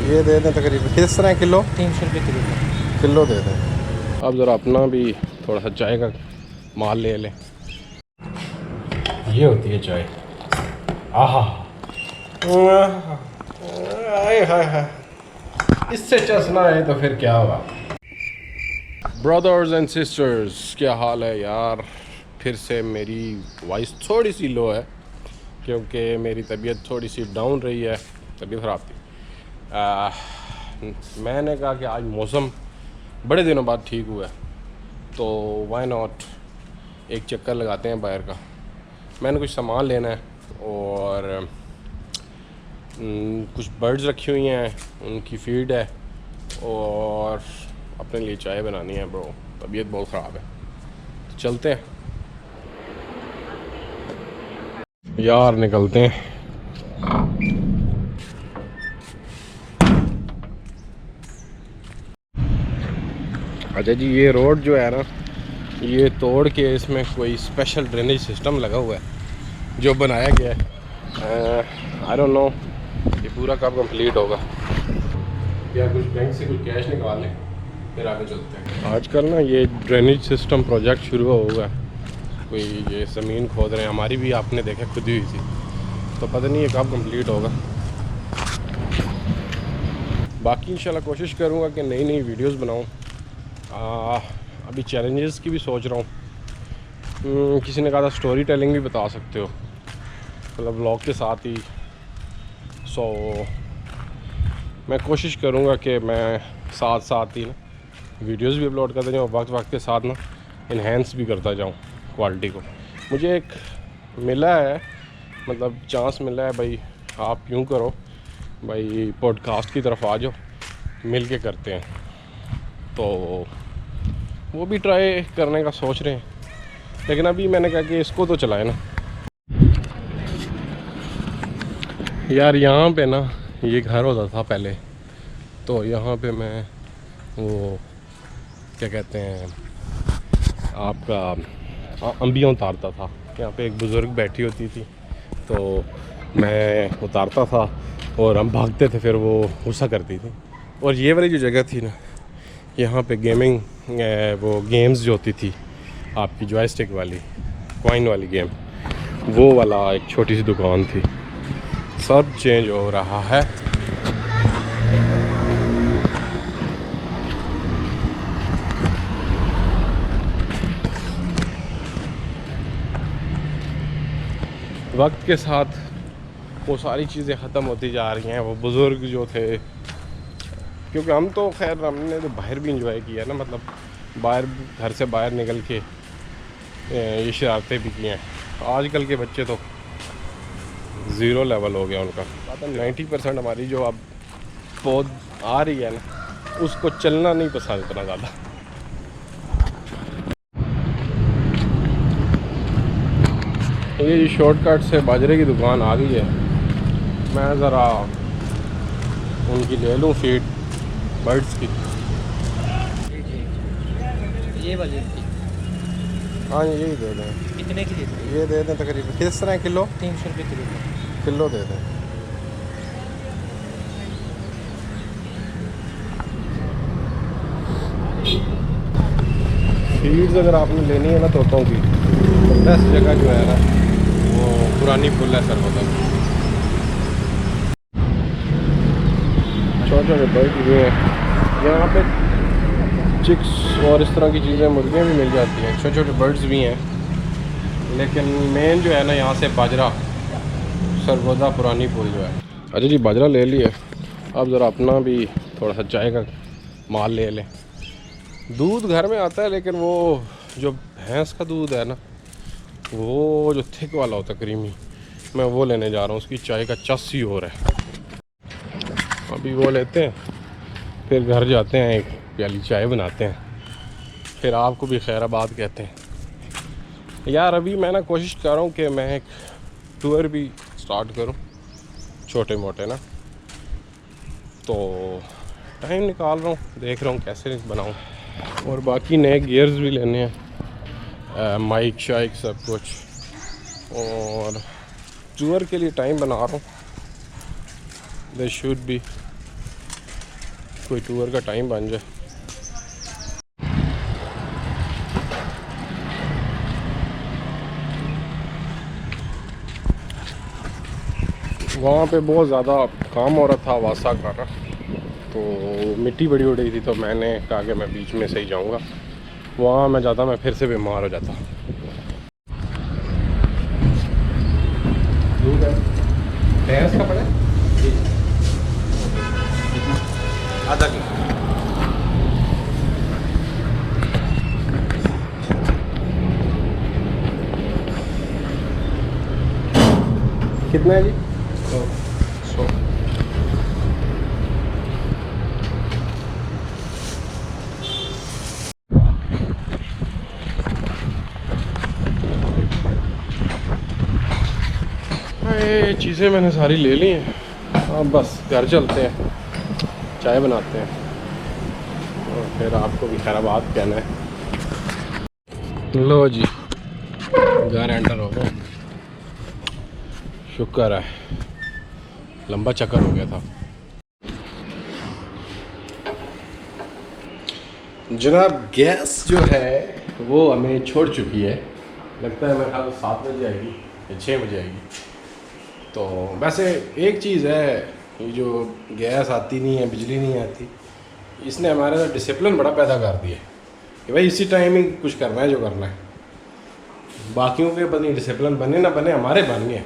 ये दे दें तकरीबन किस तरह किलो? 300 रुपये किलो दे दें। अब ज़रा अपना भी थोड़ा सा चाय का माल ले लें। ये होती है चाय। आहा हाय हाय हाय, इससे चसना है तो फिर क्या होगा। ब्रदर्स एंड सिस्टर्स, क्या हाल है यार। फिर से मेरी वॉइस थोड़ी सी लो है क्योंकि मेरी तबीयत थोड़ी सी डाउन रही है, तबीयत ख़राब थी। मैंने कहा कि आज मौसम बड़े दिनों बाद ठीक हुआ है तो वाई नॉट एक चक्कर लगाते हैं बाहर का। मैंने कुछ सामान लेना है और कुछ बर्ड्स रखी हुई हैं, उनकी फीड है और अपने लिए चाय बनानी है। ब्रो तबीयत बहुत ख़राब है, तो चलते हैं यार, निकलते हैं। अच्छा जी, ये रोड जो है ना, ये तोड़ के इसमें कोई स्पेशल ड्रेनेज सिस्टम लगा हुआ है जो बनाया गया है। आई डोंट नो ये पूरा कब कंप्लीट होगा। या कुछ बैंक से कुछ कैश निकाल लें फिर आगे चलते हैं। आजकल ना ये ड्रेनेज सिस्टम प्रोजेक्ट शुरू होगा, कोई ये ज़मीन खोद रहे हैं। हमारी भी आपने देखा खुदी हुई थी, तो पता नहीं ये कब कंप्लीट होगा। बाकी इंशाल्लाह कोशिश करूँगा कि नई नई वीडियोस बनाऊँ। अभी चैलेंजेस की भी सोच रहा हूँ। किसी ने कहा था स्टोरी टेलिंग भी बता सकते हो, मतलब व्लॉग के साथ ही। सो मैं कोशिश करूँगा कि मैं साथ साथ ही ना वीडियोस भी अपलोड करता जाऊँ, वक्त वक्त के साथ ना इन्हेंस भी करता जाऊँ क्वालिटी को। मुझे एक मिला है, मतलब चांस मिला है भाई, आप यूँ करो भाई, पॉडकास्ट की तरफ आ जाओ, मिल के करते हैं। तो वो भी ट्राई करने का सोच रहे हैं, लेकिन अभी मैंने कहा कि इसको तो चलाए ना यार। यहाँ पे ना ये घर होता था पहले, तो यहाँ पे मैं वो क्या कहते हैं आपका अंबियाँ उतारता था। यहाँ पे एक बुज़ुर्ग बैठी होती थी तो मैं उतारता था और हम भागते थे, फिर वो गुस्सा करती थी। और ये वाली जो जगह थी ना, यहाँ पे गेमिंग वो गेम्स जो होती थी आपकी जॉयस्टिक वाली कॉइन वाली गेम, वो वाला एक छोटी सी दुकान थी। सब चेंज हो रहा है। वक्त के साथ वो सारी चीज़ें ख़त्म होती जा रही हैं। वो बुज़ुर्ग जो थे, क्योंकि हम तो खैर हमने तो बाहर भी इंजॉय किया ना, मतलब बाहर घर से बाहर निकल के ये शरारतें भी की हैं। आजकल के बच्चे तो ज़ीरो लेवल हो गया उनका। 90% हमारी जो अब पौध आ रही है ना, उसको चलना नहीं पसंद इतना ज़्यादा। ये शॉर्टकट से बाजरे की दुकान आ गई है। मैं ज़रा उनकी ले लूँ फीड बर्ड्स की। ये वाली हाँ यही दे दें। कितने की देते हैं? ये दे दें तकरीबन किस तरह किलो? 300 रुपये किलो दे दें। फीड्स अगर आपने लेनी है ना तोतों की, तो बेस्ट जगह जो है ना वो पुरानी पुल है सरगोदा। छोटे छोटे बर्ड भी हैं यहाँ पे, चिक्स और इस तरह की चीज़ें, मुर्गियाँ भी मिल जाती हैं, छोटे छोटे बर्ड्स भी हैं। लेकिन मेन जो है ना यहाँ से बाजरा, सरगोदा पुरानी पुल जो है। अच्छा जी, बाजरा ले लिए। अब ज़रा अपना भी थोड़ा सा चाय का माल ले लें। दूध घर में आता है, लेकिन वो जो भैंस का दूध है ना, वो जो थिक वाला होता है क्रीमी, मैं वो लेने जा रहा हूँ। उसकी चाय का चस ही हो रहा है। अभी वो लेते हैं, फिर घर जाते हैं, एक प्याली चाय बनाते हैं, फिर आपको भी खैराबाद कहते हैं यार। अभी मैं ना कोशिश कर रहा हूँ कि मैं एक टूर भी स्टार्ट करूँ, छोटे मोटे ना, तो टाइम निकाल रहा हूँ, देख रहा हूँ कैसे बनाऊँ। और बाकी नए गियर्स भी लेने हैं, माइक शाइक सब कुछ, और टूर के लिए टाइम बना रहा हूँ। दे शुड बी कोई टूर का टाइम बन जाए। वहाँ पे बहुत ज़्यादा काम हो रहा था वासा का ना, तो मिट्टी बड़ी उड़ रही थी, तो मैंने कहा कि मैं बीच में से ही जाऊँगा। वहाँ मैं जाता मैं फिर से बीमार हो जाता। दूध है भैंस का पड़ा जी, आधा किलो। कितना है जी? 100। ये चीज़ें मैंने सारी ले ली हैं, अब बस घर चलते हैं, चाय बनाते हैं और फिर आपको भी खैराबाद कहना है। लो जी, घर एंटर हो गए। शुक्र है, लंबा चक्कर हो गया था। जनाब गैस जो है वो हमें छोड़ चुकी है, लगता है मेरे ख्याल 7 बजे आएगी या 6 बजे आएगी। तो वैसे एक चीज़ है, ये जो गैस आती नहीं है, बिजली नहीं आती, इसने हमारे साथ डिसिप्लिन बड़ा पैदा कर दिया कि भाई इसी टाइम ही कुछ करना है जो करना है। बाकियों के पता नहीं डिसिप्लिन बने ना बने, हमारे बन गए।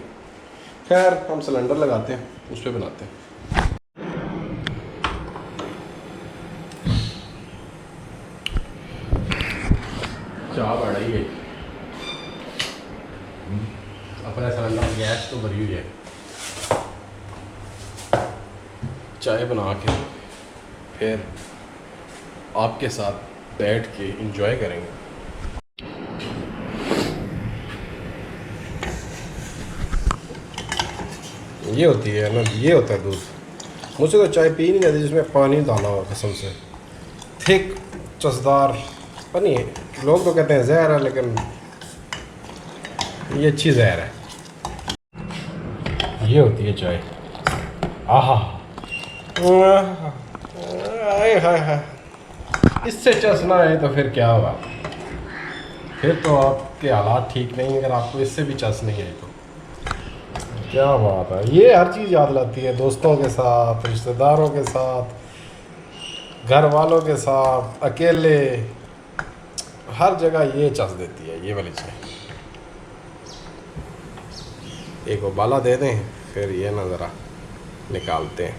खैर हम सिलेंडर लगाते हैं, उस पर बनाते हैं। चाय बढ़ाई गई, अपना सिलेंडर गैस तो भरी हुई है। चाय बना के फिर आपके साथ बैठ के एंजॉय करेंगे। ये होती है ना, ये होता है दूध। मुझसे तो चाय पी नहीं जाती जिसमें पानी डाला हो कसम से, थिक चसदार। पर नहीं है, लोग तो कहते हैं जहर है, लेकिन ये अच्छी जहर है। ये होती है चाय। आहा, हाय हाय हाय, इससे चसना है तो फिर क्या होगा? फिर तो आपके हालात ठीक नहीं, अगर आपको इससे भी चस नहीं है तो क्या बात है। ये हर चीज़ याद लाती है, दोस्तों के साथ, रिश्तेदारों के साथ, घर वालों के साथ, अकेले, हर जगह ये चस देती है ये वाली चाय। एक उबाला दे दें, फिर ये ना ज़रा निकालते हैं।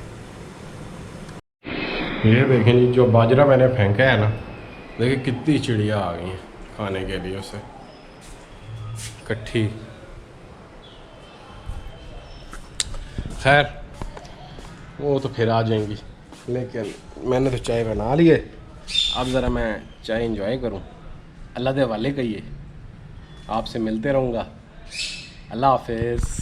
ये देखें जी, जो बाजरा मैंने फेंका है ना, देखिए कितनी चिड़िया आ गई हैं खाने के लिए उसे इकट्ठी। खैर वो तो फिर आ जाएंगी, लेकिन मैंने तो चाय बना ली है, अब ज़रा मैं चाय एंजॉय करूं। अल्लाह दे हवाले कहिए, आपसे मिलते रहूँगा। अल्लाह हाफिज़।